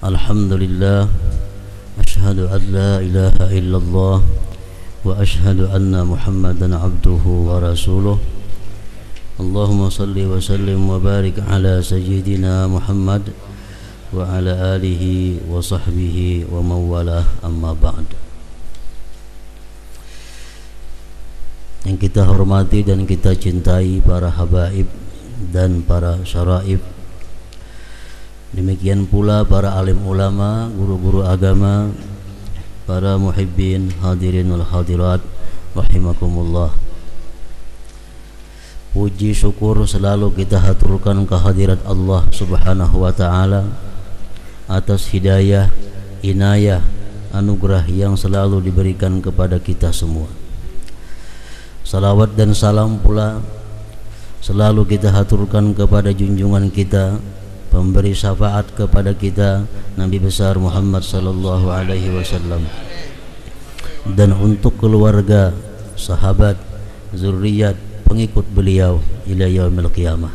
Alhamdulillah, asyhadu an la ilaha illallah wa asyhadu anna Muhammadan abduhu wa rasuluh. Allahumma salli wa sallim wa barik ala sayyidina Muhammad wa ala alihi wa sahbihi wa mawalah, amma ba'd. Yang kita hormati dan kita cintai para habaib dan para syaraib, demikian pula para alim ulama, guru-guru agama, para muhibbin, hadirin wal hadirat rahimakumullah. Puji syukur selalu kita haturkan kehadirat Allah Subhanahu wa ta'ala atas hidayah, inayah, anugerah yang selalu diberikan kepada kita semua. Salawat dan salam pula selalu kita haturkan kepada junjungan kita, pemberi syafaat kepada kita, Nabi besar Muhammad sallallahu alaihi wasallam, dan untuk keluarga, sahabat, zuriat, pengikut beliau ila yaumil qiyamah.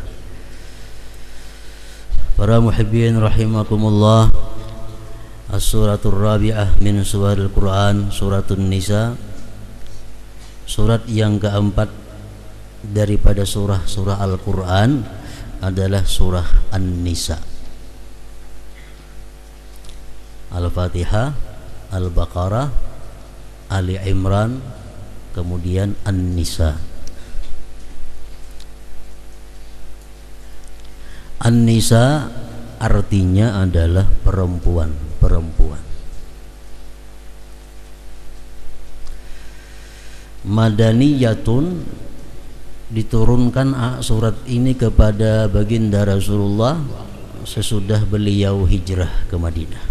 Para muhibbin rahimakumullah, as-suratul rabi'ah min suwaril Quran, suratun Nisa, surat yang keempat daripada surah-surah Al-Quran adalah surah An-Nisa. Al-Fatihah, Al-Baqarah, Ali Imran, kemudian An-Nisa. An-Nisa artinya adalah perempuan-perempuan. Madaniyatun, diturunkan surat ini kepada baginda Rasulullah sesudah beliau hijrah ke Madinah.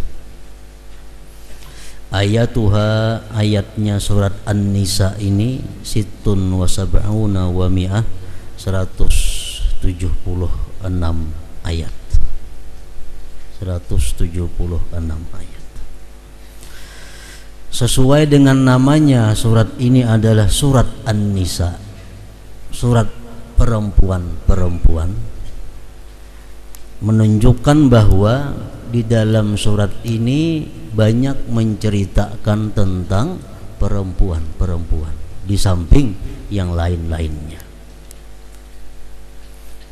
Ayatuha, ayatnya surat An-Nisa ini situn wa sab'una wa mi'ah, 176 ayat. 176 ayat. Sesuai dengan namanya, surat ini adalah surat An-Nisa, surat perempuan-perempuan, menunjukkan bahwa di dalam surat ini banyak menceritakan tentang perempuan-perempuan di samping yang lain-lainnya.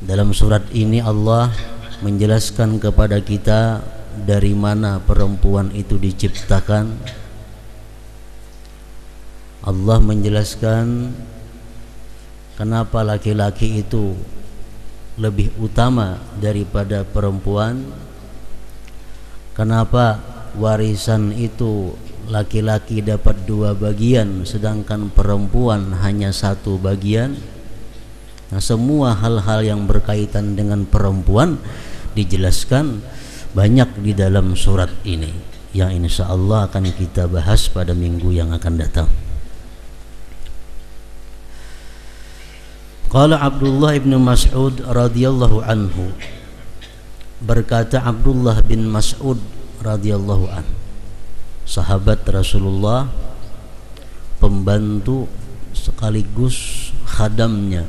Dalam surat ini Allah menjelaskan kepada kita dari mana perempuan itu diciptakan. Allah menjelaskan kenapa laki-laki itu lebih utama daripada perempuan, kenapa warisan itu laki-laki dapat 2 bagian sedangkan perempuan hanya 1 bagian. Nah, semua hal-hal yang berkaitan dengan perempuan dijelaskan banyak di dalam surat ini, yang insya Allah akan kita bahas pada minggu yang akan datang. Qala Abdullah bin Mas'ud radhiyallahu anhu, berkata Abdullah bin Mas'ud radhiyallahu anhu, sahabat Rasulullah, pembantu sekaligus khadamnya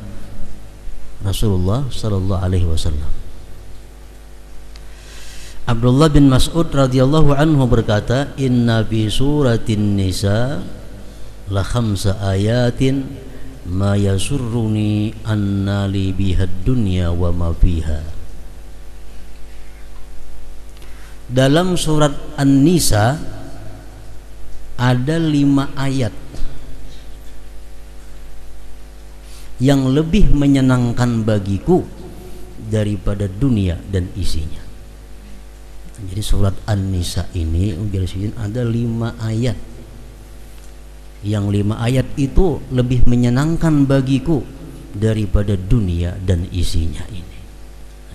Rasulullah sallallahu alaihi wasallam. Abdullah bin Mas'ud radhiyallahu anhu berkata, inna fi suratin Nisa la khamsa ayatin ma yasurruni anna li bihad dunya wa ma fiha. Dalam surat An-Nisa ada 5 ayat yang lebih menyenangkan bagiku daripada dunia dan isinya. Jadi surat An-Nisa ini ada 5 ayat, yang 5 ayat itu lebih menyenangkan bagiku daripada dunia dan isinya ini.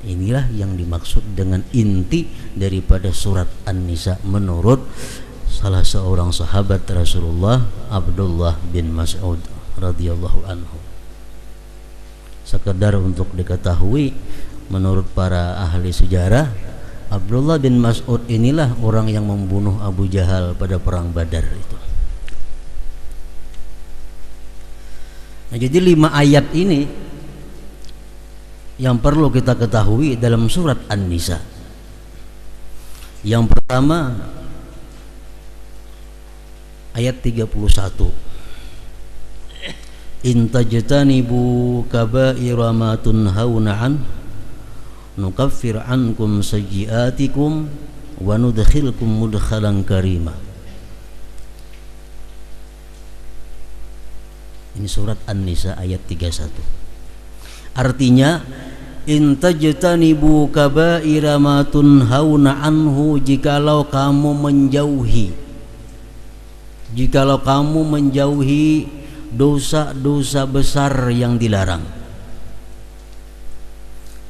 Inilah yang dimaksud dengan inti daripada surat An-Nisa menurut salah seorang sahabat Rasulullah, Abdullah bin Mas'ud radhiyallahu anhu. Sekedar untuk diketahui, menurut para ahli sejarah, Abdullah bin Mas'ud inilah orang yang membunuh Abu Jahal pada perang Badar itu. Nah, jadi 5 ayat ini yang perlu kita ketahui dalam surat An-Nisa. Yang pertama ayat 31. In tajtanibu kaba'ira ma tunhauna an nukaffir ankum sayyi'atikum wa nudkhilkum mudkhalan karima. Ini surat An-Nisa ayat 31. Artinya, in tajtanibu kaba'ira ma tunhauna anhu, jikalau kamu menjauhi dosa-dosa besar yang dilarang,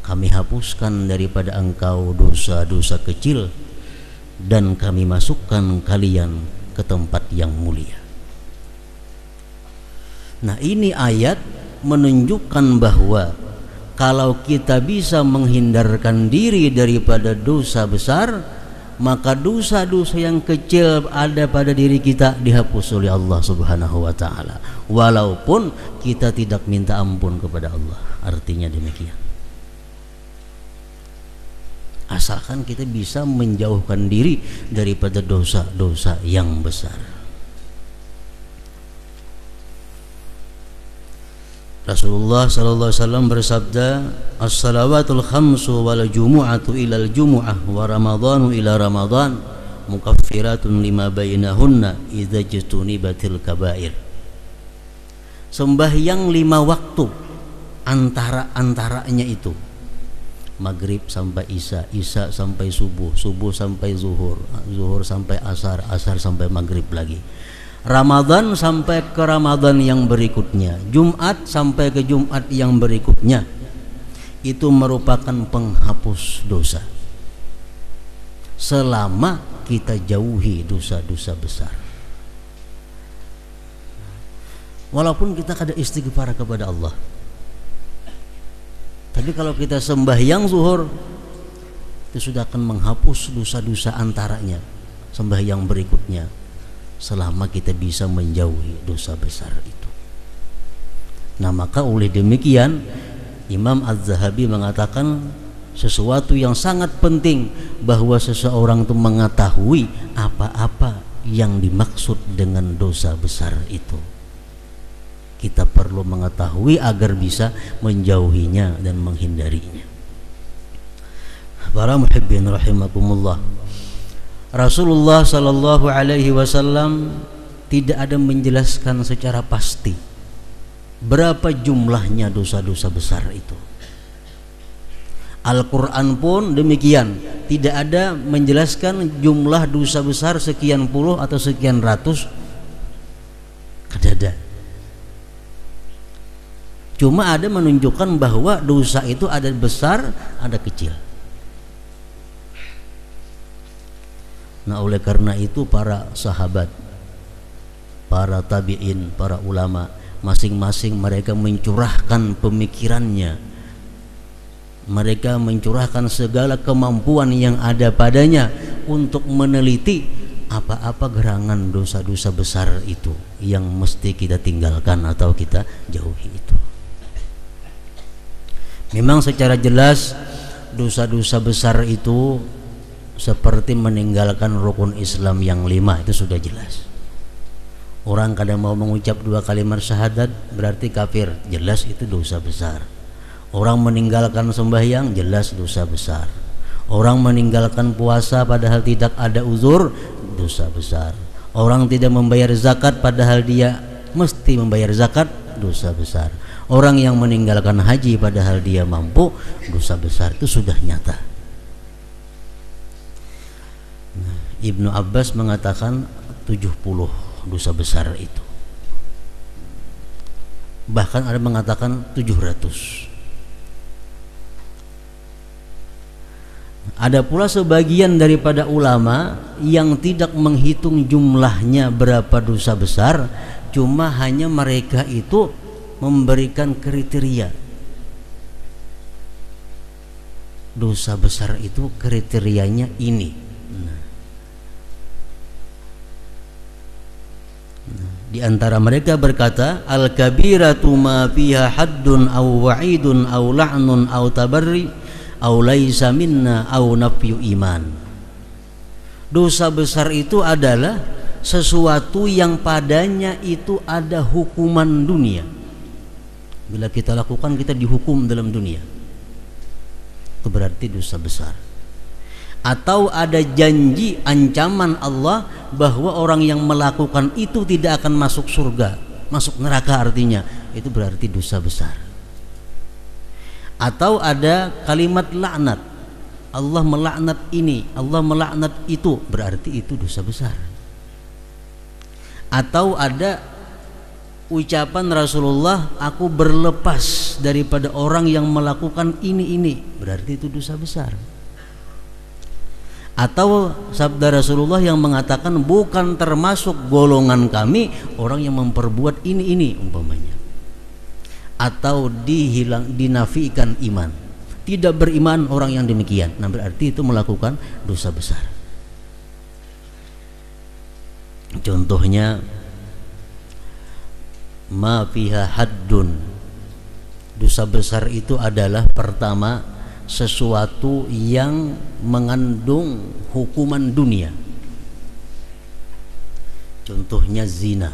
kami hapuskan daripada engkau dosa-dosa kecil dan kami masukkan kalian ke tempat yang mulia. Nah, ini ayat menunjukkan bahwa kalau kita bisa menghindarkan diri daripada dosa besar, maka dosa-dosa yang kecil ada pada diri kita dihapus oleh Allah Subhanahu wa taala, walaupun kita tidak minta ampun kepada Allah. Artinya demikian. Asalkan kita bisa menjauhkan diri daripada dosa-dosa yang besar. Rasulullah sallallahu alaihi wasallam bersabda, "As-salawatul khamsu wal jumu'atu ilal jumu'ah wa ramadhanu ila ramadhan mukaffiratun lima bainahunna idza jutunibatil kaba'ir." Sembahyang 5 waktu antaranya itu, maghrib sampai isya, isya sampai subuh, subuh sampai zuhur, zuhur sampai asar, asar sampai maghrib lagi, Ramadan sampai ke Ramadan yang berikutnya, Jumat sampai ke Jumat yang berikutnya, itu merupakan penghapus dosa selama kita jauhi dosa-dosa besar. Walaupun kita kada istighfar kepada Allah, tapi kalau kita sembahyang zuhur, itu sudah akan menghapus dosa-dosa antaranya sembahyang berikutnya, selama kita bisa menjauhi dosa besar itu. Nah, maka oleh demikian Imam Az-Zahabi mengatakan sesuatu yang sangat penting bahwa seseorang itu mengetahui apa-apa yang dimaksud dengan dosa besar itu. Kita perlu mengetahui agar bisa menjauhinya dan menghindarinya. Para muhibbin rahimakumullah, Rasulullah sallallahu alaihi wasallam tidak ada menjelaskan secara pasti berapa jumlahnya dosa-dosa besar itu. Al-Quran pun demikian, tidak ada menjelaskan jumlah dosa besar sekian puluh atau sekian ratus, tidak ada. Cuma ada menunjukkan bahwa dosa itu ada besar, ada kecil. Nah, oleh karena itu para sahabat, para tabi'in, para ulama, masing-masing mereka mencurahkan pemikirannya, mereka mencurahkan segala kemampuan yang ada padanya untuk meneliti apa-apa gerangan dosa-dosa besar itu yang mesti kita tinggalkan atau kita jauhi itu. Memang secara jelas dosa-dosa besar itu seperti meninggalkan rukun Islam yang 5, itu sudah jelas. Orang kadang mau mengucap 2 kalimat syahadat berarti kafir, jelas itu dosa besar. Orang meninggalkan sembahyang, jelas dosa besar. Orang meninggalkan puasa padahal tidak ada uzur, dosa besar. Orang tidak membayar zakat padahal dia mesti membayar zakat, dosa besar. Orang yang meninggalkan haji padahal dia mampu, dosa besar, itu sudah nyata. Ibnu Abbas mengatakan 70 dosa besar itu. Bahkan ada mengatakan 700. Ada pula sebagian daripada ulama yang tidak menghitung jumlahnya berapa dosa besar, cuma hanya mereka itu memberikan kriteria. Dosa besar itu kriterianya ini. Di antara mereka berkata, al-kabiratu ma fiha haddun aw wa'idun aw la'nun aw tabarri aw laisa minna aw nafyu iman. Dosa besar itu adalah sesuatu yang padanya itu ada hukuman dunia. Bila kita lakukan, kita dihukum dalam dunia, itu berarti dosa besar. Atau ada janji, ancaman Allah bahwa orang yang melakukan itu tidak akan masuk surga, masuk neraka artinya, itu berarti dosa besar. Atau ada kalimat laknat, Allah melaknat ini, Allah melaknat itu, berarti itu dosa besar. Atau ada ucapan Rasulullah, aku berlepas daripada orang yang melakukan ini, berarti itu dosa besar. Atau sabda Rasulullah yang mengatakan, bukan termasuk golongan kami orang yang memperbuat ini umpamanya. Atau dinafikan iman, tidak beriman orang yang demikian, nah berarti itu melakukan dosa besar. Contohnya, ma fiha haddun, dosa besar itu adalah pertama sesuatu yang mengandung hukuman dunia. Contohnya zina.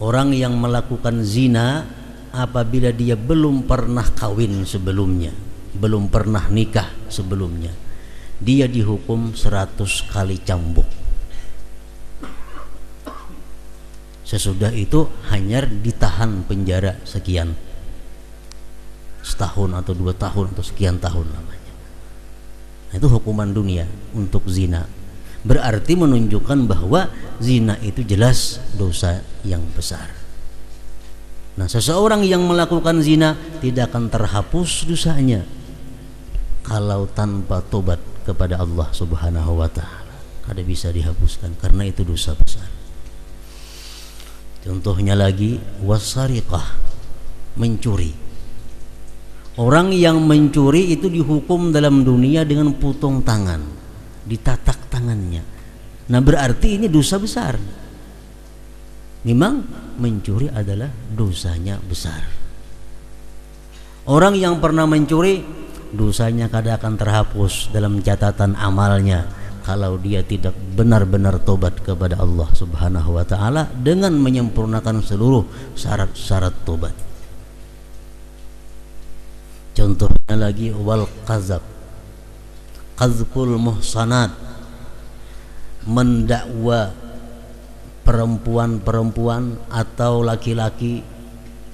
Orang yang melakukan zina apabila dia belum pernah kawin sebelumnya, belum pernah nikah sebelumnya, dia dihukum 100 kali cambuk. Sesudah itu hanya ditahan penjara sekian, setahun atau 2 tahun atau sekian tahun namanya. Nah, itu hukuman dunia untuk zina. Berarti menunjukkan bahwa zina itu jelas dosa yang besar. Nah, seseorang yang melakukan zina tidak akan terhapus dosanya kalau tanpa tobat kepada Allah Subhanahu wa taala. Kada bisa dihapuskan karena itu dosa besar. Contohnya lagi, wasariqah, mencuri. Orang yang mencuri itu dihukum dalam dunia dengan potong tangan, ditatak tangannya. Nah, berarti ini dosa besar. Memang mencuri adalah dosanya besar. Orang yang pernah mencuri, dosanya kada akan terhapus dalam catatan amalnya kalau dia tidak benar-benar tobat kepada Allah Subhanahu wa taala dengan menyempurnakan seluruh syarat-syarat tobat. Contohnya lagi, wal qazab, qazful muhsanat, mendakwa perempuan-perempuan atau laki-laki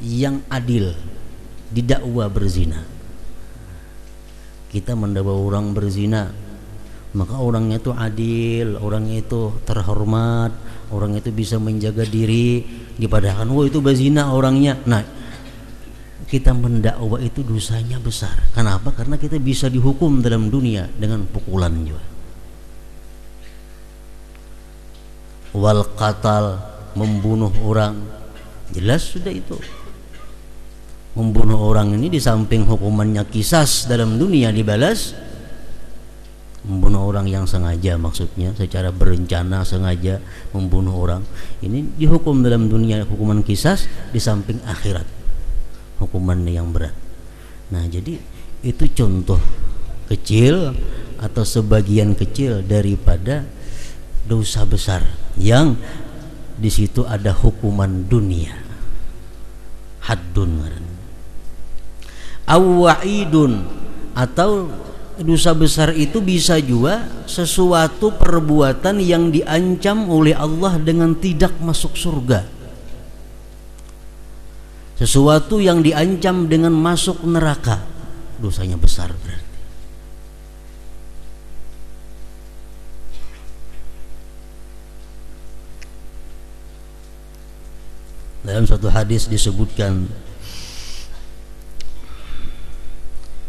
yang adil didakwa berzina. Kita mendakwa orang berzina, maka orangnya itu adil, orangnya itu terhormat, orang itu bisa menjaga diri, dipadahkan wah itu berzina orangnya. Nah, kita mendakwa itu dosanya besar. Kenapa? Karena kita bisa dihukum dalam dunia dengan pukulan juga. Wal qatal, membunuh orang, jelas sudah itu. Membunuh orang ini di samping hukumannya qisas dalam dunia dibalas, membunuh orang yang sengaja, maksudnya secara berencana sengaja membunuh orang, ini dihukum dalam dunia hukuman qisas, di samping akhirat hukumannya yang berat. Nah, jadi itu contoh kecil atau sebagian kecil daripada dosa besar yang di situ ada hukuman dunia, haddun, awwa'idun, atau dosa besar itu bisa juga sesuatu perbuatan yang diancam oleh Allah dengan tidak masuk surga, sesuatu yang diancam dengan masuk neraka, dosanya besar berarti. Dalam satu hadis disebutkan,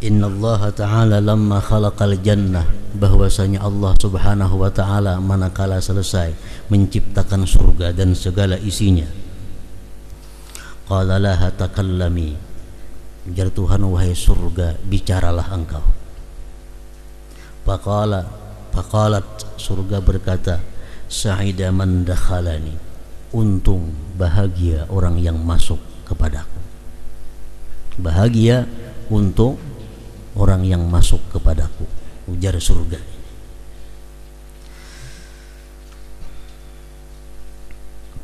Inna Allah Ta'ala lamma khalaqal jannah, bahwasanya Allah Subhanahu wa Ta'ala manakala selesai menciptakan surga dan segala isinya, qala laha takallami, ujar Tuhan, wahai surga, bicaralah engkau. Faqalat, surga berkata, sa'ida man dakhalani, untung, bahagia orang yang masuk kepadaku. Bahagia untuk orang yang masuk kepadaku, ujar surga.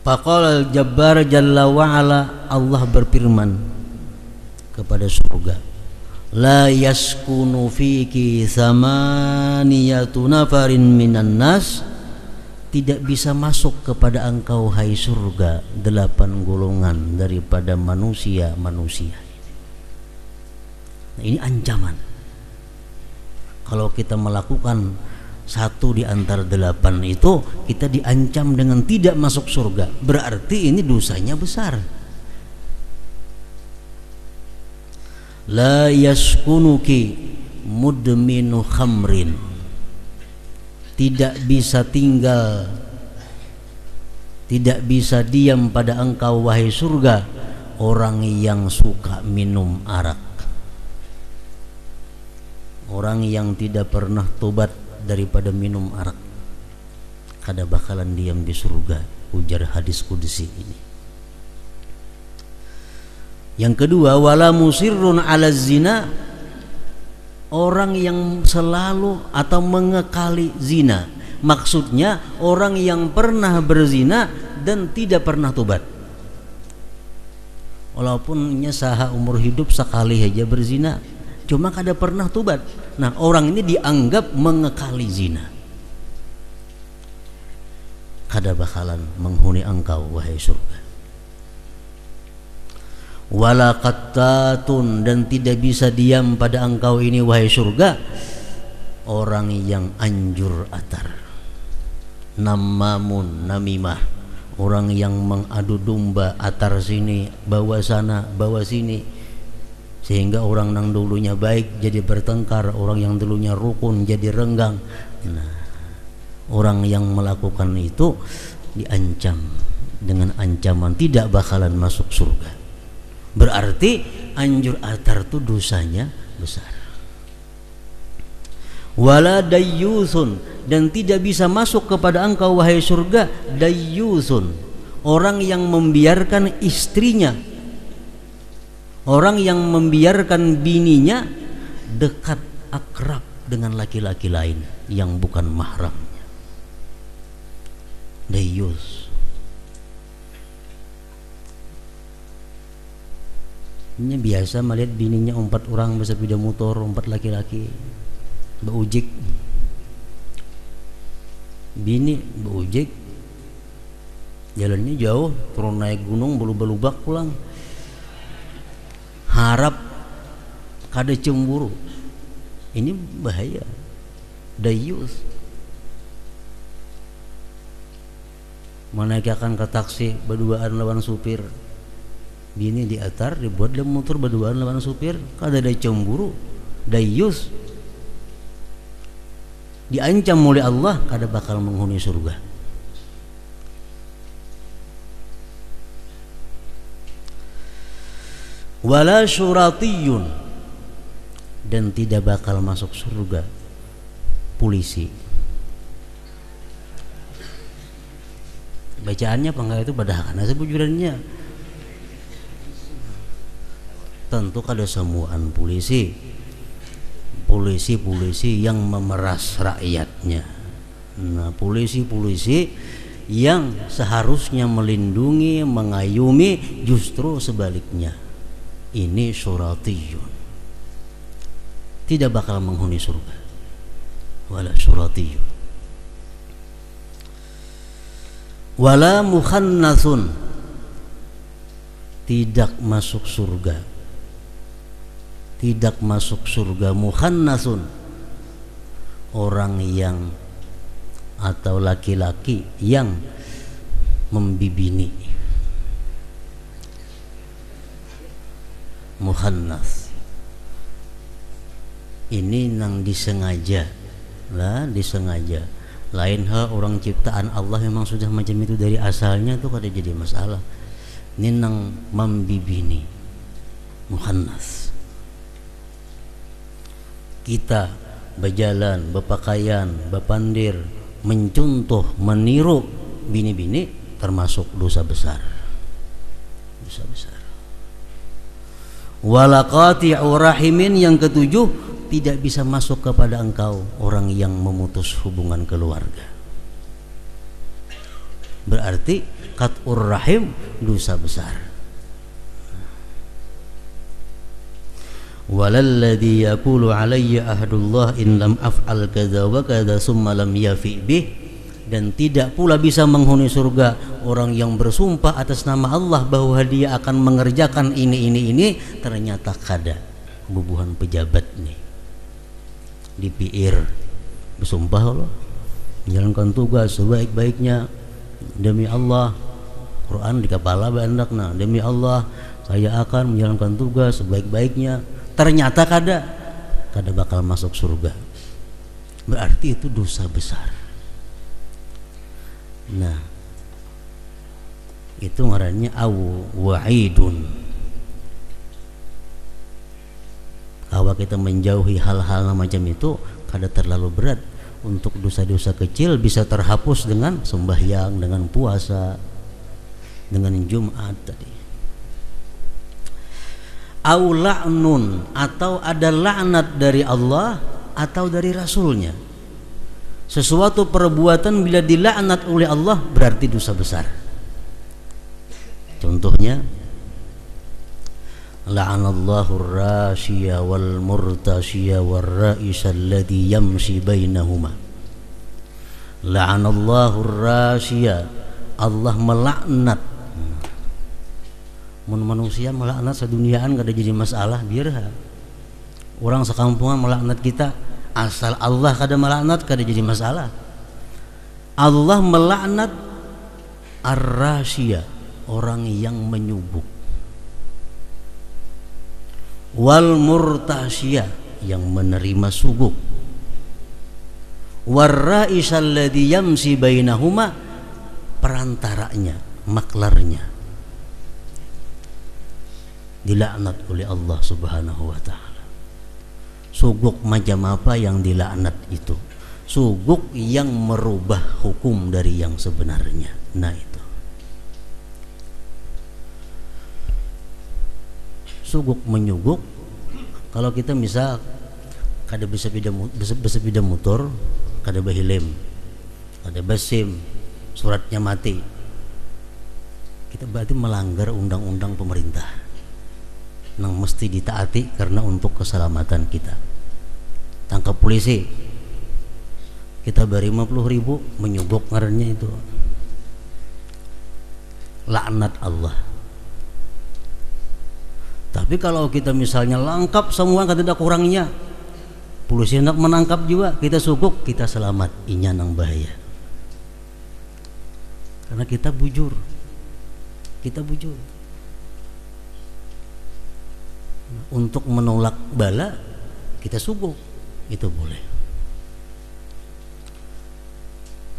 Faqala al-Jabbar jalla wa ala, Allah berfirman kepada surga, la yaskunu fiki samaniyatu nafarin minan nas, tidak bisa masuk kepada engkau hai surga 8 golongan daripada manusia. Nah, ini ancaman. Kalau kita melakukan satu di antara 8 itu, kita diancam dengan tidak masuk surga. Berarti ini dosanya besar. La yaskunuki mudminu khamrin, tidak bisa tinggal, tidak bisa diam pada engkau wahai surga orang yang suka minum arak, orang yang tidak pernah tobat daripada minum arak, kada bakalan diam di surga, ujar hadis qudsi ini. Yang kedua, wala musirrun ala zina, orang yang selalu atau mengekali zina. Maksudnya orang yang pernah berzina dan tidak pernah tobat. Walaupun saha umur hidup sekali aja berzina, cuma kada pernah tobat. Nah, orang ini dianggap mengekali zina. Kada bakalan menghuni engkau wahai surga. Wala qattatun, dan tidak bisa diam pada engkau ini wahai surga orang yang anjur atar, namamun namimah, orang yang mengadu domba, atar sini bawa sana bawa sini, sehingga orang yang dulunya baik jadi bertengkar, orang yang dulunya rukun jadi renggang. Nah, orang yang melakukan itu diancam dengan ancaman tidak bakalan masuk surga. Berarti anjur atar itu dosanya besar. Wala dayyusun, dan tidak bisa masuk kepada engkau wahai surga dayyusun, orang yang membiarkan istrinya, orang yang membiarkan bininya dekat akrab dengan laki-laki lain yang bukan mahramnya. Dayyus. Ini biasa melihat bininya 4 orang bersepeda motor, 4 laki-laki beujik. Bini beujik, jalannya jauh, turun naik gunung belubak pulang. Harap kada cemburu. Ini bahaya. Dayyus. Menaikkan ke taksi berduaan lawan supir, bini di atar dibuat dalam motor berduaan lawan supir, kada ada cemburu. Dayyus. Diancam oleh Allah kada bakal menghuni surga. Wala syuratiyun, dan tidak bakal masuk surga polisi. Bacaannya apa itu padahal sebujurannya tentu kada semuaan polisi yang memeras rakyatnya. Nah, polisi yang seharusnya melindungi, mengayumi, justru sebaliknya. Ini syuratiyun, tidak bakal menghuni surga. Wala syuratiyun. Wala mukhannasun, tidak masuk surga. Tidak masuk surga mukhannasun, orang yang atau laki-laki yang membibini. Mukhannas ini nang disengaja lah, disengaja. Lain orang ciptaan Allah memang sudah macam itu dari asalnya, tuh kada jadi masalah. Ini nang membibini, mukhannas. Kita berjalan, berpakaian, berpandir, mencontoh, meniru bini-bini, termasuk dosa besar. Dosa besar. Walaqati'u rahimin, yang ketujuh, tidak bisa masuk kepada engkau orang yang memutus hubungan keluarga. Berarti qat'ur rahim dosa besar. Walalladzi yaqulu alayya ahdullah in lam af'al kadza wa kadza summa lam yafi bih, dan tidak pula bisa menghuni surga orang yang bersumpah atas nama Allah bahwa dia akan mengerjakan ini ternyata kada bubuhan pejabat nih di PR bersumpah Allah menjalankan tugas sebaik-baiknya demi Allah, Quran di kepala bandakna, demi Allah saya akan menjalankan tugas sebaik-baiknya, ternyata kada bakal masuk surga. Berarti itu dosa besar. Nah, itu ngarannya wa'idun. Kalau kita menjauhi hal-hal macam itu kada terlalu berat. Untuk dosa-dosa kecil bisa terhapus dengan sembahyang, dengan puasa, dengan Jumat tadi. Au la'nun, atau ada laknat dari Allah atau dari Rasulnya. Sesuatu perbuatan bila dilaknat oleh Allah berarti dosa besar. Contohnya, la'anallahu ar-rashiya wal murtashiya war ra'isa alladhi yamshi bainahuma. La'anallahu ar-rashiya, Allah melaknat. Manusia melaknat seduniaan gak ada jadi masalah, biar orang sekampungan melaknat kita, asal Allah kada melaknat kada jadi masalah. Allah melaknat ar-rashiya, orang yang menyubuk, wal murtashiya, yang menerima suguk, war ra'isal ladzi yamsi bainahuma, perantaranya, maklarnya dilaknat oleh Allah Subhanahu wa ta'ala. Suguk macam apa yang dilaknat itu? Suguk yang merubah hukum dari yang sebenarnya. Nah itu suguk menyuguk. Kalau kita misal kada bersepeda motor, kada bahilem, kada basim, suratnya mati, kita berarti melanggar undang-undang pemerintah yang mesti ditaati karena untuk keselamatan kita. Tangkap polisi, kita beri 50.000, menyuguk ngarannya itu laknat Allah. Tapi kalau kita misalnya lengkap semua, kada ada kurangnya, polisi hendak menangkap juga, kita suguk, kita selamat, inya nang bahaya. Karena kita bujur. Untuk menolak bala kita suguk, itu boleh.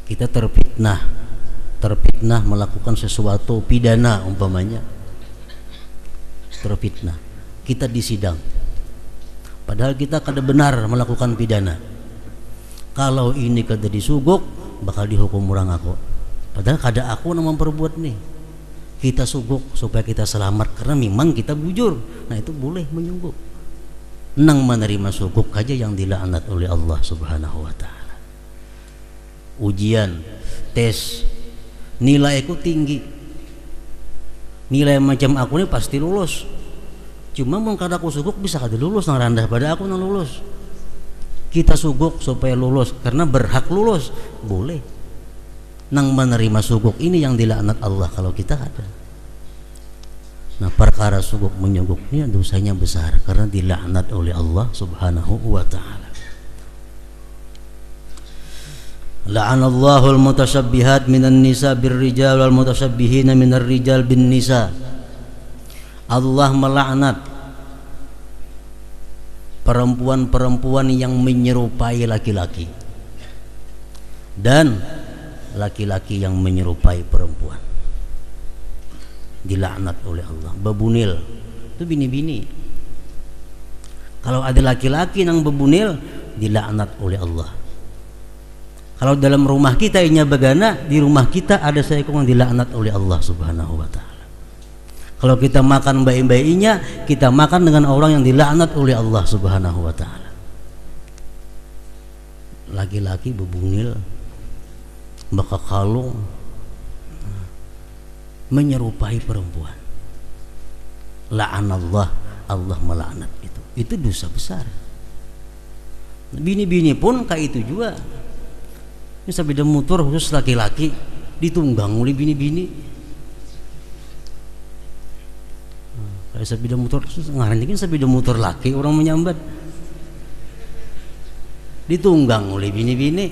Kita terfitnah melakukan sesuatu pidana, umpamanya terfitnah, kita disidang padahal kita kada benar melakukan pidana. Kalau ini kada disuguk bakal dihukum orang aku, padahal kada aku yang memperbuat nih. Kita suguk supaya kita selamat karena memang kita bujur. Nah itu boleh menyuguk. Nang menerima suguk aja yang dilaknat oleh Allah Subhanahu wa ta'ala. Ujian, tes, nilaiku tinggi, nilai macam aku ini pasti lulus. Cuma mau kada aku suguk bisa kada lulus, nang rendah pada aku nang lulus. Kita suguk supaya lulus karena berhak lulus, boleh. Nang menerima suguk ini yang dilaknat Allah kalau kita ada. Nah perkara suguk menyuguk ini dosanya besar karena dilaknat oleh Allah Subhanahu wa ta'ala. La'anallahu al-mutashabbihat minan nisa birrijal wal mutashabbihina minar rijal bin nisa. Allah melaknat perempuan-perempuan yang menyerupai laki-laki dan laki-laki yang menyerupai perempuan, dilaknat oleh Allah. Bebunil itu bini-bini. Kalau ada laki-laki yang bebunil, dilaknat oleh Allah. Kalau dalam rumah kita inya begana, di rumah kita ada seekor yang dilaknat oleh Allah Subhanahu wa ta'ala. Kalau kita makan bayi-bayinya, kita makan dengan orang yang dilaknat oleh Allah Subhanahu wa ta'ala. Laki-laki bebunil, baka kalung, menyerupai perempuan. La'anallah, Allah melaknat itu dosa besar. Bini-bini pun kayak itu juga. Ini sepeda motor khusus laki-laki ditunggang oleh bini-bini. Kayak sepeda motor khusus ngarantin sepeda motor laki orang menyambat. Ditunggang oleh bini-bini.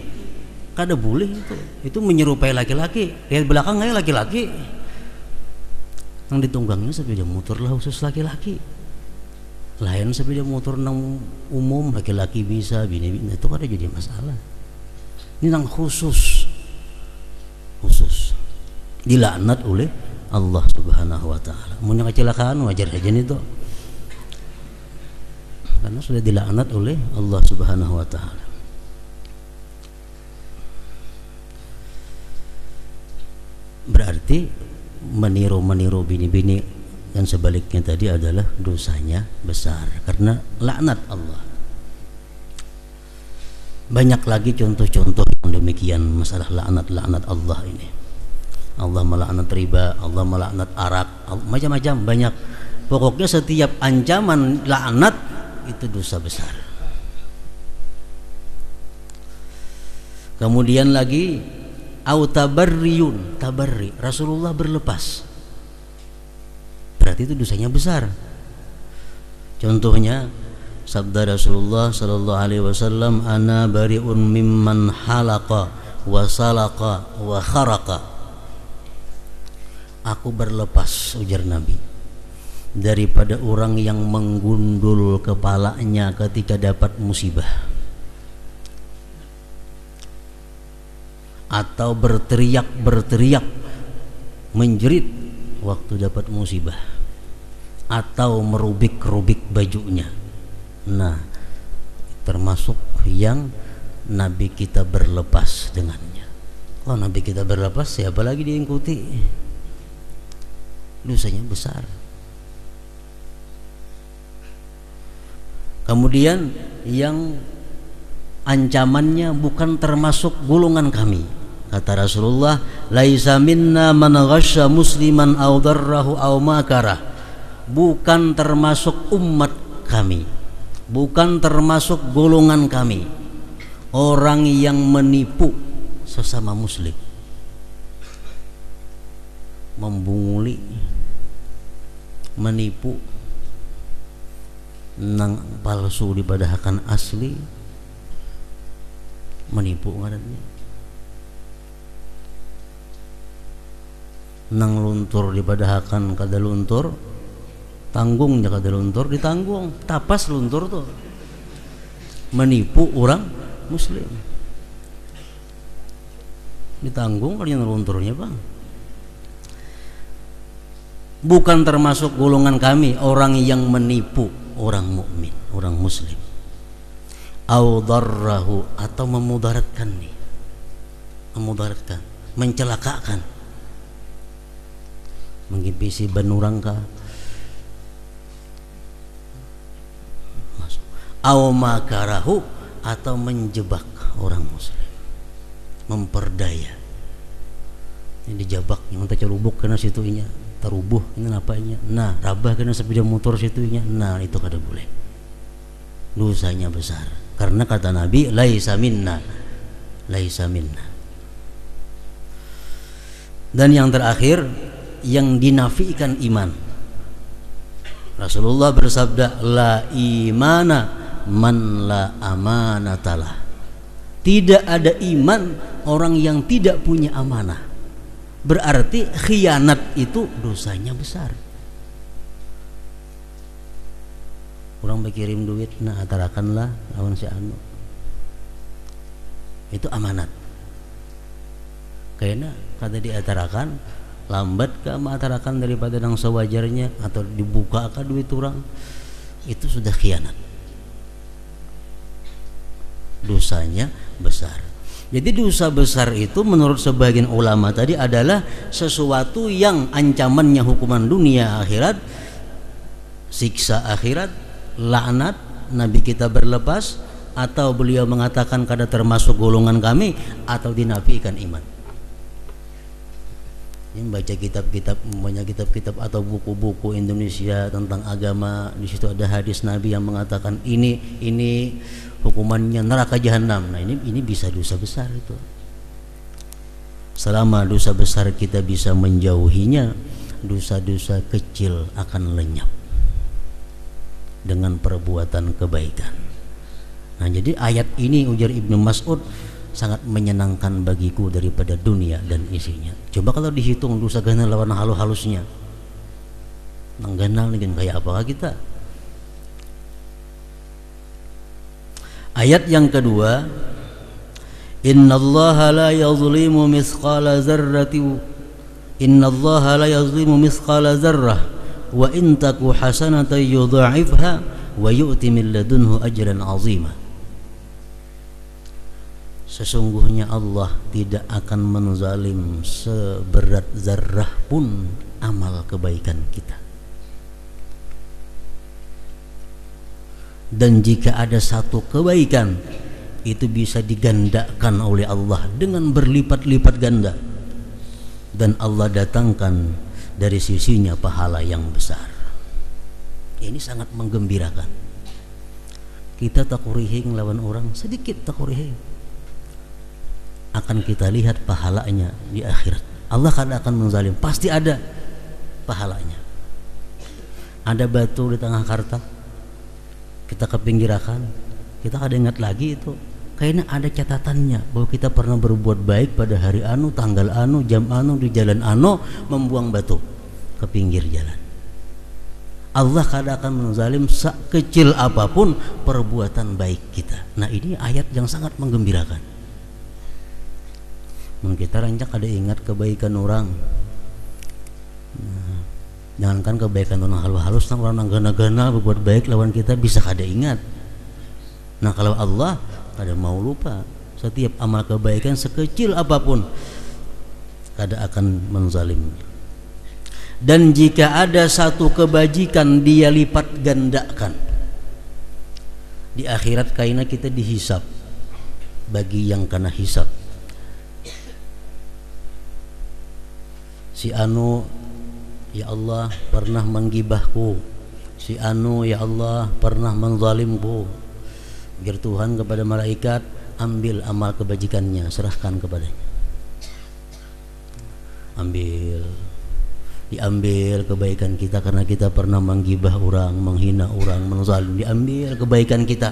Kada boleh itu. Itu menyerupai laki-laki. Lihat belakang kayak laki-laki. Yang ditunggangnya sepeda motor lah khusus laki-laki. Lain sepeda motor nang umum laki-laki bisa, bini-bini itu kada jadi masalah. Ini nang khusus dilaknat oleh Allah Subhanahu wa taala. Mun kecelakaan wajar aja nih tuh. Karena sudah dilaknat oleh Allah Subhanahu wa taala. Berarti meniru bini-bini dan sebaliknya tadi adalah dosanya besar karena laknat Allah. Banyak lagi contoh-contoh yang demikian masalah laknat Allah ini. Allah melaknat riba, Allah melaknat arak, macam-macam banyak. Pokoknya setiap ancaman laknat itu dosa besar. Kemudian lagi tabarriyun, tabarri, Rasulullah berlepas. Berarti itu dosanya besar. Contohnya sabda Rasulullah sallallahu alaihi wasallam, ana bari'un mimman halaqa wa salaqa wa kharaqa. Aku berlepas, ujar Nabi, daripada orang yang menggundul kepalanya ketika dapat musibah, atau berteriak menjerit waktu dapat musibah, atau merubik-rubik bajunya. Nah, termasuk yang Nabi kita berlepas dengannya. Kalau Nabi kita berlepas, siapa lagi diikuti? Dosanya besar. Kemudian yang ancamannya bukan termasuk golongan kami. Kata Rasulullah, laisa minna man ghasya musliman aw darrahu aw makarah. Bukan termasuk umat kami, bukan termasuk golongan kami orang yang menipu sesama muslim, membunguli, menipu, nang palsu dipadahakan asli, menipu ngarannya, nang luntur dipadahakan kada luntur, tanggungnya kada luntur ditanggung, tapas luntur tuh, menipu orang muslim, ditanggung kalau yang lunturnya bang. Bukan termasuk golongan kami orang yang menipu orang mukmin, orang muslim. Au darrahu, atau memudaratkan nih, memudaratkan, mencelakakan, mengimpisi benurangka, au makarahu, atau menjebak orang muslim, memperdaya. Ini dijabak, yang tercerubuk kena situnya, terubuh ini apanya, nah rabah kena sepeda motor situnya, nah itu kada boleh, dosanya besar. Karena kata Nabi, laisa minna, laisa minna. Dan yang terakhir, yang dinafikan iman. Rasulullah bersabda, la imana man la amanatalah. Tidak ada iman orang yang tidak punya amanah. Berarti khianat itu dosanya besar. Orang berkirim duit, nah atarakanlah lawan si anu, itu amanat. Kayaknya kada diatarakan, lambat ke atarakan daripada nang sewajarnya, atau dibuka ke duit orang, itu sudah khianat, dosanya besar. Jadi dosa besar itu menurut sebagian ulama tadi adalah sesuatu yang ancamannya hukuman dunia akhirat, siksa akhirat, laknat, Nabi kita berlepas, atau beliau mengatakan kada termasuk golongan kami, atau dinafikan iman. Ini baca kitab-kitab, banyak kitab-kitab atau buku-buku Indonesia tentang agama, di situ ada hadis Nabi yang mengatakan ini hukumannya neraka jahanam. Nah, ini bisa dosa besar itu. Selama dosa besar kita bisa menjauhinya, dosa-dosa kecil akan lenyap dengan perbuatan kebaikan. Nah, jadi ayat ini ujar Ibnu Mas'ud sangat menyenangkan bagiku daripada dunia dan isinya. Coba kalau dihitung dosa ganal lawan halus-halusnya, nang ganal dengan kayak apakah kita? Ayat yang kedua, innallaha la yazlimu mithqala dzarratin innallaha la yazlimu mithqala dzarrah wa in taku hasanatan yudha'ifha wa yu'ti min ladunhu ajran 'azima. Sesungguhnya Allah tidak akan menzalim seberat zarrah pun amal kebaikan kita. Dan jika ada satu kebaikan, itu bisa digandakan oleh Allah dengan berlipat-lipat ganda, dan Allah datangkan dari sisinya pahala yang besar. Ini sangat menggembirakan. Kita takurihing lawan orang sedikit takurihing, akan kita lihat pahalanya di akhirat. Allah kada akan menzalim, pasti ada pahalanya. Ada batu di tengah karta, kita kepinggirakan, kita kada ingat lagi itu. Kayaknya ada catatannya bahwa kita pernah berbuat baik pada hari anu, tanggal anu, jam anu, di jalan anu, membuang batu ke pinggir jalan. Allah kada akan menzalim sekecil apapun perbuatan baik kita. Nah, ini ayat yang sangat menggembirakan. Kita rancak ada ingat kebaikan orang. Nah, jangankan kebaikan orang halus-halus, orang gana-gana berbuat baik lawan kita bisa kada ingat. Nah, kalau Allah kada mau lupa, setiap amal kebaikan sekecil apapun kada akan menzalim. Dan jika ada satu kebajikan, dia lipat gandakan. Di akhirat kaina kita dihisap bagi yang kena hisap. Si anu, ya Allah, pernah menggibahku. Si anu, ya Allah, pernah menzalimku. Biar Tuhan kepada malaikat, ambil amal kebajikannya, serahkan kepadanya. Diambil kebaikan kita karena kita pernah menggibah orang, menghina orang, menzalim. Diambil kebaikan kita.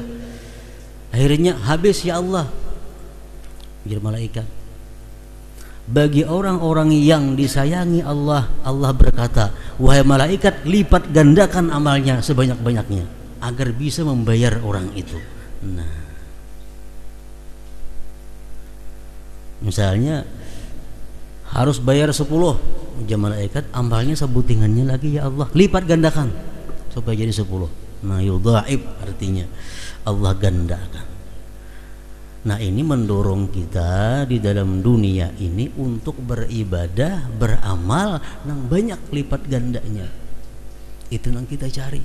Akhirnya habis, ya Allah. Biar malaikat. Bagi orang-orang yang disayangi Allah, Allah berkata, wahai malaikat, lipat gandakan amalnya sebanyak-banyaknya agar bisa membayar orang itu. Nah, misalnya harus bayar 10, jam malaikat amalnya sebutingannya lagi, ya Allah, lipat gandakan supaya jadi 10. Nah, yudha'ib artinya Allah gandakan. Nah, ini mendorong kita di dalam dunia ini untuk beribadah, beramal yang banyak lipat gandanya. Itu yang kita cari.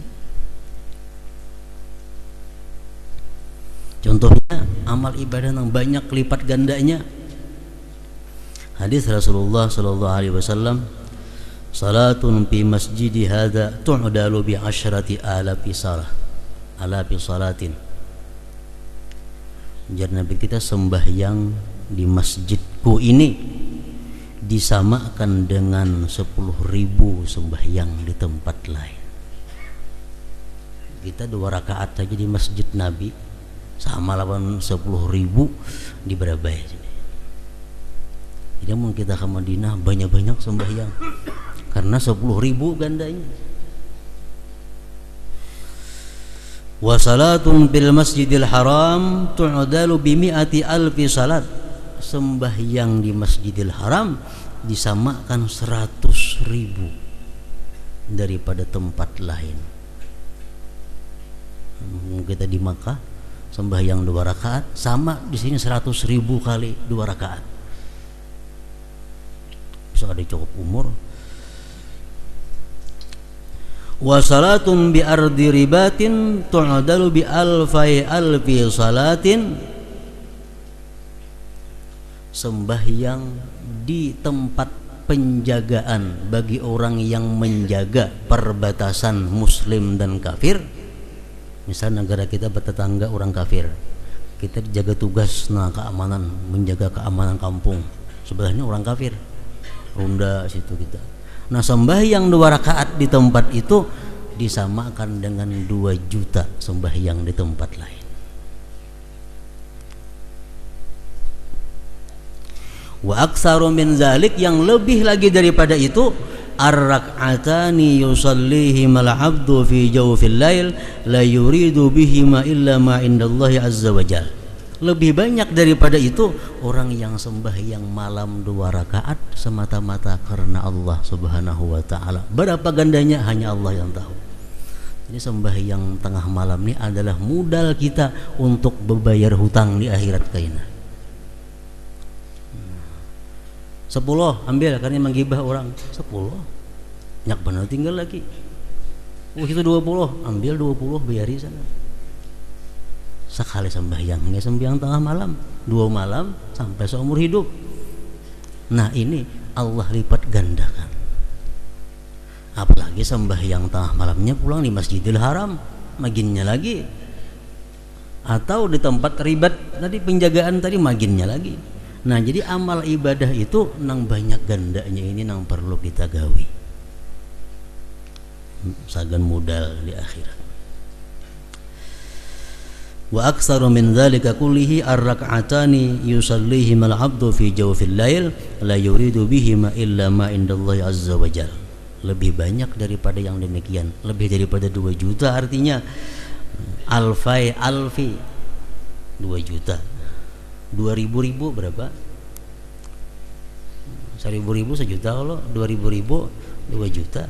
Contohnya amal ibadah yang banyak lipat gandanya. Hadis Rasulullah sallallahu alaihi wasallam, salatun fi masjidi hadza tu'dalu bi 10,000 salatin. Jadi Nabi kita sembahyang di masjidku ini disamakan dengan 10.000 sembahyang di tempat lain. Kita 2 rakaat saja di masjid Nabi sama lawan 10.000 di Berabaya sini. Jadi mau kita ke Madinah banyak-banyak sembahyang karena 10.000 gandanya. Wa salatun bil masjidil haram tu'dalu bi 100,000 salat. Sembahyang di Masjidil Haram disamakan 100.000 daripada tempat lain. Kita di Makkah sembahyang 2 rakaat, sama di sini 100.000 kali 2 rakaat. Bisa ada cukup umur. Wa salatun bi ardi ribatin tu'dalu bi alfi salatin. Sembahyang di tempat penjagaan bagi orang yang menjaga perbatasan muslim dan kafir. Misal negara kita bertetangga orang kafir, kita jaga tugas keamanan, menjaga keamanan kampung, sebelahnya orang kafir, ronda situ kita. Nah, sembahyang 2 rakaat di tempat itu disamakan dengan 2 juta sembahyang di tempat lain. Wa aktsaru min zalik, yang lebih lagi daripada itu, ar-rak'atani yusallihimal 'abdu fi jawfil lail la yuridu bihima illa ma indallahi azza wajal. Lebih banyak daripada itu, orang yang sembahyang malam 2 rakaat semata-mata karena Allah Subhanahu wa taala. Berapa gandanya hanya Allah yang tahu. Jadi sembahyang tengah malam ini adalah modal kita untuk membayar hutang di akhirat kaina. 10 ambil karena menggibah orang, 10 nyak benar tinggal lagi. Itu 20 ambil, 20 bayari sana. Sekali sembahyang, nggak sembahyang tengah malam, 2 malam sampai seumur hidup. Nah, ini Allah lipat gandakan. Apalagi sembahyang tengah malamnya pulang di Masjidil Haram, maginnya lagi. Atau di tempat ribat tadi, penjagaan tadi, maginnya lagi. Nah, jadi amal ibadah itu nang banyak gandanya, ini nang perlu kita gawi. Sagan modal di akhirat. Wa aktsaru min dzalika kullihi ar-rak'atani yusallihimal 'abdu fi jawfil lail la yuridu bihima illa ma indallahi azza wajal. Lebih banyak daripada yang demikian, lebih daripada 2 juta, artinya alfi 2 juta. 2.000 berapa? 1.000 sejuta, kalau 2.000 2 juta.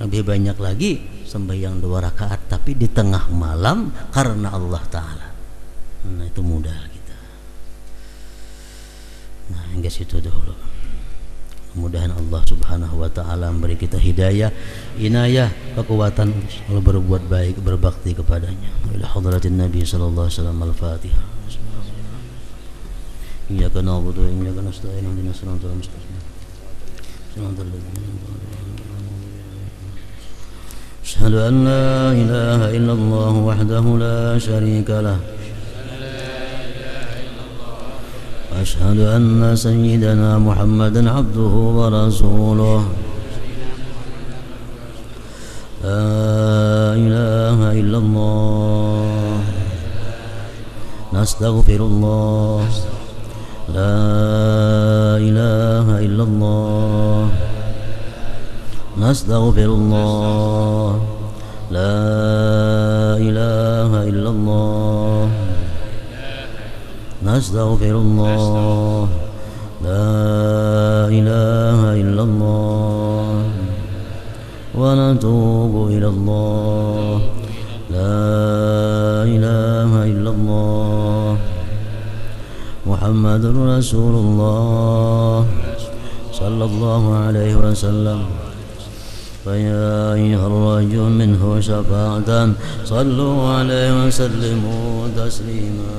Lebih banyak lagi sembahyang 2 rakaat tapi di tengah malam karena Allah Ta'ala. Nah, itu mudah kita. Nah, hingga situ dulu. Mudah-mudahan Allah Subhanahu wa taala memberi kita hidayah, inayah, kekuatan kalau berbuat baik, berbakti kepadanya. Ila hadratin Nabi sallallahu alaihi wasallam. Al-Fatihah. Iyyaka na'budu wa iyyaka nasta'in. Ihdinas siratal mustaqim. Siratal ladzina an'amta 'alaihim. Asyhadu an la ilaha illallah wahdahu la syarika lah. أشهد أن سيدنا محمدا عبده ورسوله لا إله إلا الله نستغفر الله لا إله إلا الله نستغفر الله لا إله إلا الله نستغفر الله لا إله إلا الله ونتوب إلى الله لا إله إلا الله محمد رسول الله صلى الله عليه وسلم فيا أيها الرجل منه شفاعة صلوا عليه وسلموا تسليما.